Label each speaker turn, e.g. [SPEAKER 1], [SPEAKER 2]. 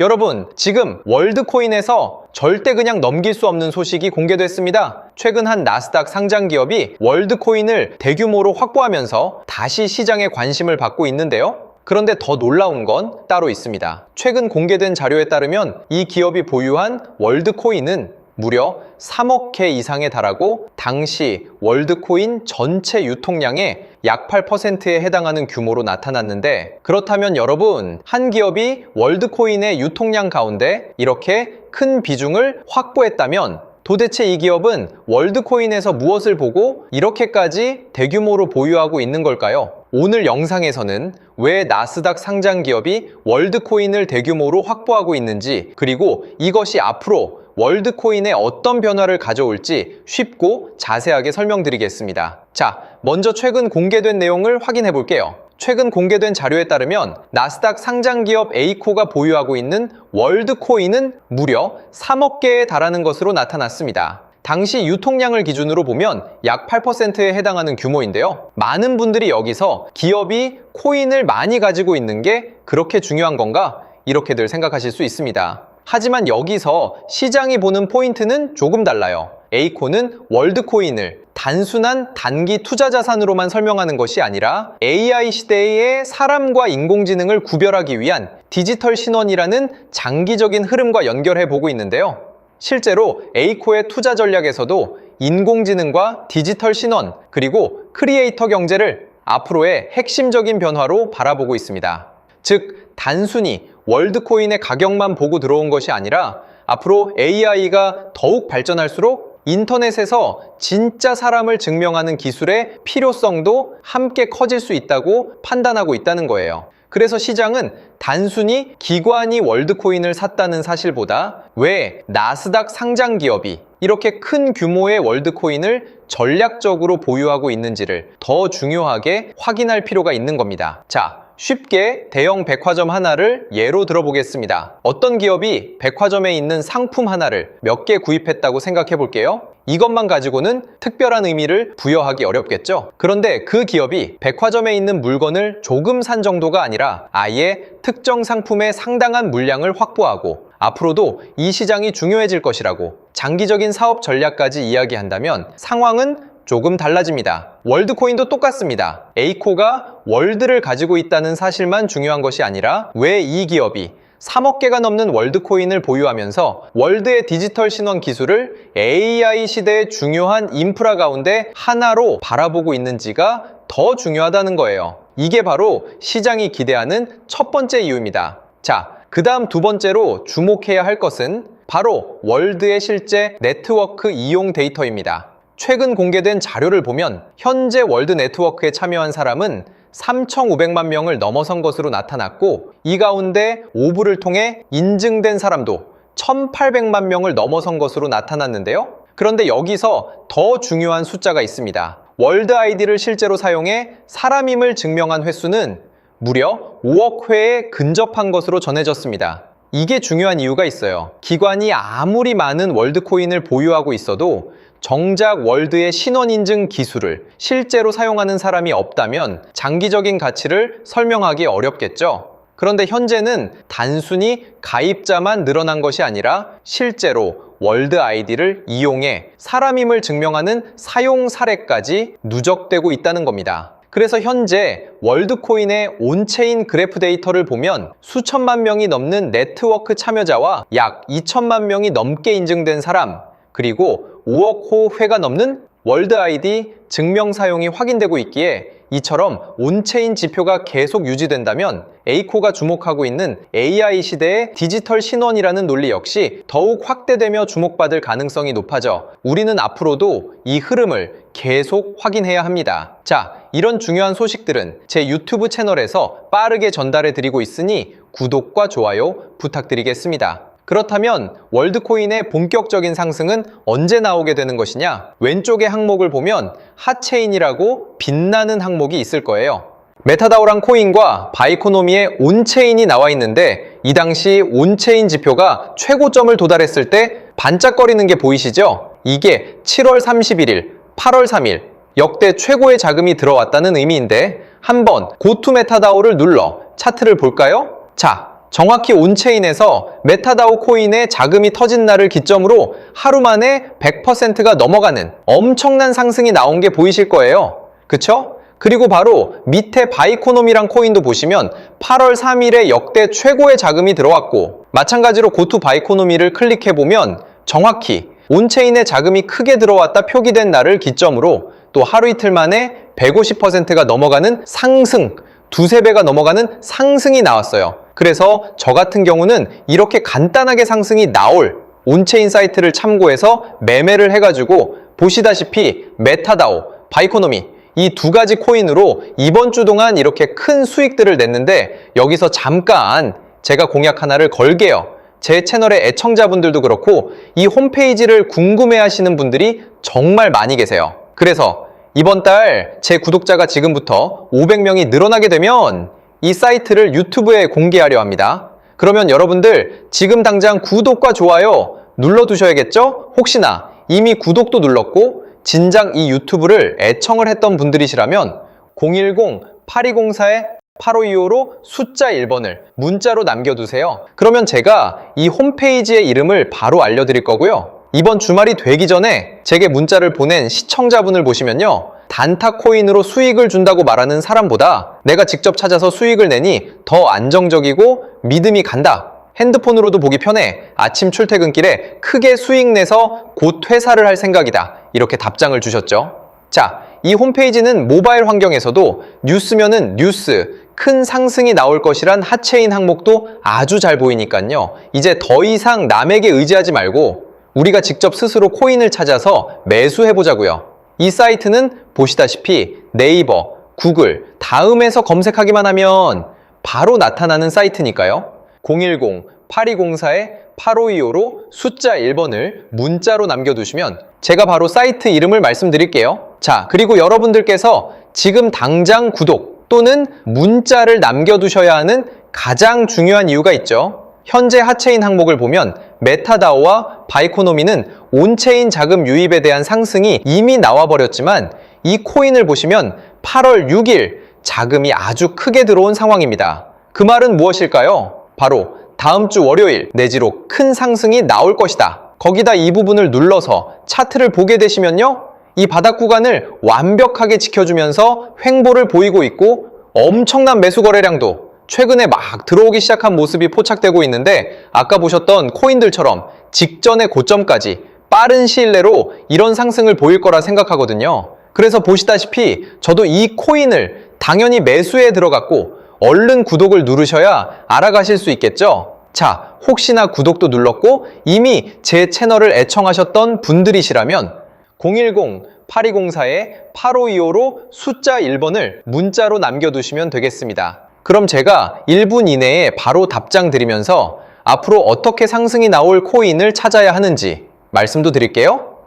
[SPEAKER 1] 여러분, 지금 월드코인에서 절대 그냥 넘길 수 없는 소식이 공개됐습니다. 최근 한 나스닥 상장 기업이 월드코인을 대규모로 확보하면서 다시 시장에 관심을 받고 있는데요. 그런데 더 놀라운 건 따로 있습니다. 최근 공개된 자료에 따르면 이 기업이 보유한 월드코인은 무려 3억 개 이상에 달하고 당시 월드코인 전체 유통량의 약 8%에 해당하는 규모로 나타났는데, 그렇다면 여러분, 한 기업이 월드코인의 유통량 가운데 이렇게 큰 비중을 확보했다면 도대체 이 기업은 월드코인에서 무엇을 보고 이렇게까지 대규모로 보유하고 있는 걸까요? 오늘 영상에서는 왜 나스닥 상장 기업이 월드코인을 대규모로 확보하고 있는지, 그리고 이것이 앞으로 월드코인에 어떤 변화를 가져올지 쉽고 자세하게 설명드리겠습니다. 자, 먼저 최근 공개된 내용을 확인해 볼게요. 최근 공개된 자료에 따르면 나스닥 상장 기업 에이코가 보유하고 있는 월드코인은 무려 3억 개에 달하는 것으로 나타났습니다. 당시 유통량을 기준으로 보면 약 8%에 해당하는 규모인데요. 많은 분들이 여기서 기업이 코인을 많이 가지고 있는 게 그렇게 중요한 건가? 이렇게들 생각하실 수 있습니다. 하지만 여기서 시장이 보는 포인트는 조금 달라요. 에이코는 월드코인을 단순한 단기 투자 자산으로만 설명하는 것이 아니라 AI 시대의 사람과 인공지능을 구별하기 위한 디지털 신원이라는 장기적인 흐름과 연결해 보고 있는데요. 실제로 에이코의 투자 전략에서도 인공지능과 디지털 신원, 그리고 크리에이터 경제를 앞으로의 핵심적인 변화로 바라보고 있습니다. 즉, 단순히 월드코인의 가격만 보고 들어온 것이 아니라 앞으로 AI가 더욱 발전할수록 인터넷에서 진짜 사람을 증명하는 기술의 필요성도 함께 커질 수 있다고 판단하고 있다는 거예요. 그래서 시장은 단순히 기관이 월드코인을 샀다는 사실보다 왜 나스닥 상장 기업이 이렇게 큰 규모의 월드코인을 전략적으로 보유하고 있는지를 더 중요하게 확인할 필요가 있는 겁니다. 자, 쉽게 대형 백화점 하나를 예로 들어보겠습니다. 어떤 기업이 백화점에 있는 상품 하나를 몇 개 구입했다고 생각해 볼게요. 이것만 가지고는 특별한 의미를 부여하기 어렵겠죠? 그런데 그 기업이 백화점에 있는 물건을 조금 산 정도가 아니라 아예 특정 상품의 상당한 물량을 확보하고 앞으로도 이 시장이 중요해질 것이라고 장기적인 사업 전략까지 이야기한다면 상황은 조금 달라집니다. 월드코인도 똑같습니다. 에이코가 월드를 가지고 있다는 사실만 중요한 것이 아니라 왜 이 기업이 3억 개가 넘는 월드코인을 보유하면서 월드의 디지털 신원 기술을 AI 시대의 중요한 인프라 가운데 하나로 바라보고 있는지가 더 중요하다는 거예요. 이게 바로 시장이 기대하는 첫 번째 이유입니다. 자, 그 다음 두 번째로 주목해야 할 것은 바로 월드의 실제 네트워크 이용 데이터입니다. 최근 공개된 자료를 보면 현재 월드 네트워크에 참여한 사람은 3,500만 명을 넘어선 것으로 나타났고, 이 가운데 오브를 통해 인증된 사람도 1,800만 명을 넘어선 것으로 나타났는데요. 그런데 여기서 더 중요한 숫자가 있습니다. 월드 아이디를 실제로 사용해 사람임을 증명한 횟수는 무려 5억 회에 근접한 것으로 전해졌습니다. 이게 중요한 이유가 있어요. 기관이 아무리 많은 월드코인을 보유하고 있어도 정작 월드의 신원 인증 기술을 실제로 사용하는 사람이 없다면 장기적인 가치를 설명하기 어렵겠죠. 그런데 현재는 단순히 가입자만 늘어난 것이 아니라 실제로 월드 아이디를 이용해 사람임을 증명하는 사용 사례까지 누적되고 있다는 겁니다. 그래서 현재 월드코인의 온체인 그래프 데이터를 보면 수천만 명이 넘는 네트워크 참여자와 약 2천만 명이 넘게 인증된 사람, 그리고 5억 호 회가 넘는 월드 아이디 증명 사용이 확인되고 있기에 이처럼 온체인 지표가 계속 유지된다면 에이코가 주목하고 있는 AI 시대의 디지털 신원이라는 논리 역시 더욱 확대되며 주목받을 가능성이 높아져 우리는 앞으로도 이 흐름을 계속 확인해야 합니다. 자, 이런 중요한 소식들은 제 유튜브 채널에서 빠르게 전달해 드리고 있으니 구독과 좋아요 부탁드리겠습니다. 그렇다면 월드코인의 본격적인 상승은 언제 나오게 되는 것이냐? 왼쪽의 항목을 보면 핫체인이라고 빛나는 항목이 있을 거예요. 메타다오란 코인과 바이코노미의 온체인이 나와 있는데 이 당시 온체인 지표가 최고점을 도달했을 때 반짝거리는 게 보이시죠? 이게 7월 31일, 8월 3일 역대 최고의 자금이 들어왔다는 의미인데 한번 고투 메타다오를 눌러 차트를 볼까요? 자, 정확히 온체인에서 메타다오 코인의 자금이 터진 날을 기점으로 하루 만에 100%가 넘어가는 엄청난 상승이 나온 게 보이실 거예요. 그쵸? 그리고 바로 밑에 바이코노미란 코인도 보시면 8월 3일에 역대 최고의 자금이 들어왔고, 마찬가지로 고투 바이코노미를 클릭해보면 정확히 온체인에 자금이 크게 들어왔다 표기된 날을 기점으로 또 하루 이틀 만에 150%가 넘어가는 상승, 두세 배가 넘어가는 상승이 나왔어요. 그래서 저 같은 경우는 이렇게 간단하게 상승이 나올 온체인 사이트를 참고해서 매매를 해가지고 보시다시피 메타다오, 바이코노미 이 두 가지 코인으로 이번 주 동안 이렇게 큰 수익들을 냈는데, 여기서 잠깐 제가 공약 하나를 걸게요. 제 채널의 애청자분들도 그렇고 이 홈페이지를 궁금해하시는 분들이 정말 많이 계세요. 그래서 이번 달 제 구독자가 지금부터 500명이 늘어나게 되면 이 사이트를 유튜브에 공개하려 합니다. 그러면 여러분들 지금 당장 구독과 좋아요 눌러두셔야겠죠? 혹시나 이미 구독도 눌렀고 진작 이 유튜브를 애청을 했던 분들이시라면 010-8204-8525로 숫자 1번을 문자로 남겨두세요. 그러면 제가 이 홈페이지의 이름을 바로 알려드릴 거고요. 이번 주말이 되기 전에 제게 문자를 보낸 시청자분을 보시면요, 단타 코인으로 수익을 준다고 말하는 사람보다 내가 직접 찾아서 수익을 내니 더 안정적이고 믿음이 간다, 핸드폰으로도 보기 편해, 아침 출퇴근길에 크게 수익 내서 곧 퇴사를 할 생각이다, 이렇게 답장을 주셨죠. 자, 이 홈페이지는 모바일 환경에서도 뉴스면은 뉴스, 큰 상승이 나올 것이란 하체인 항목도 아주 잘 보이니까요, 이제 더 이상 남에게 의지하지 말고 우리가 직접 스스로 코인을 찾아서 매수해보자고요. 이 사이트는 보시다시피 네이버, 구글, 다음에서 검색하기만 하면 바로 나타나는 사이트니까요. 010-8204-8525로 숫자 1번을 문자로 남겨두시면 제가 바로 사이트 이름을 말씀드릴게요. 자, 그리고 여러분들께서 지금 당장 구독 또는 문자를 남겨두셔야 하는 가장 중요한 이유가 있죠. 현재 하체인 항목을 보면 메타다오와 바이코노미는 온체인 자금 유입에 대한 상승이 이미 나와버렸지만 이 코인을 보시면 8월 6일 자금이 아주 크게 들어온 상황입니다. 그 말은 무엇일까요? 바로 다음 주 월요일 내지로 큰 상승이 나올 것이다. 거기다 이 부분을 눌러서 차트를 보게 되시면요, 이 바닥 구간을 완벽하게 지켜주면서 횡보를 보이고 있고 엄청난 매수 거래량도 최근에 막 들어오기 시작한 모습이 포착되고 있는데, 아까 보셨던 코인들처럼 직전의 고점까지 빠른 시일 내로 이런 상승을 보일 거라 생각하거든요. 그래서 보시다시피 저도 이 코인을 당연히 매수에 들어갔고 얼른 구독을 누르셔야 알아가실 수 있겠죠? 자, 혹시나 구독도 눌렀고 이미 제 채널을 애청하셨던 분들이시라면 010-8204-8525로 숫자 1번을 문자로 남겨두시면 되겠습니다. 그럼 제가 1분 이내에 바로 답장 드리면서 앞으로 어떻게 상승이 나올 코인을 찾아야 하는지 말씀도 드릴게요.